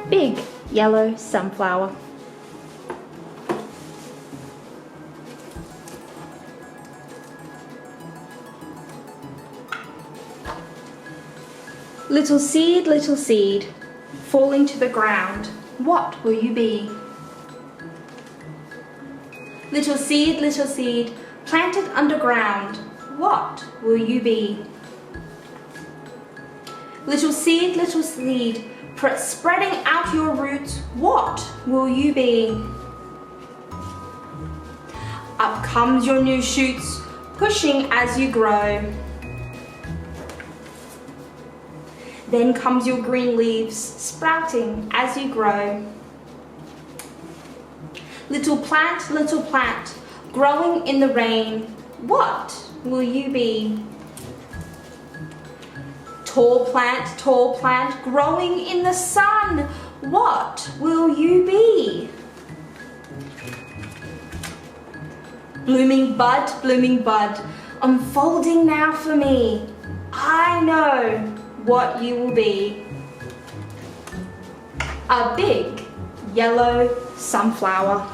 Big yellow sunflower. Little seed, falling to the ground, what will you be? Little seed, planted underground, what will you be? Little seed, spreading out your roots, what will you be? Up comes your new shoots, pushing as you grow. Then comes your green leaves, sprouting as you grow. Little plant, growing in the rain, what will you be? Tall plant, growing in the sun, what will you be? Blooming bud, unfolding now for me, I know what you will be. A big yellow sunflower.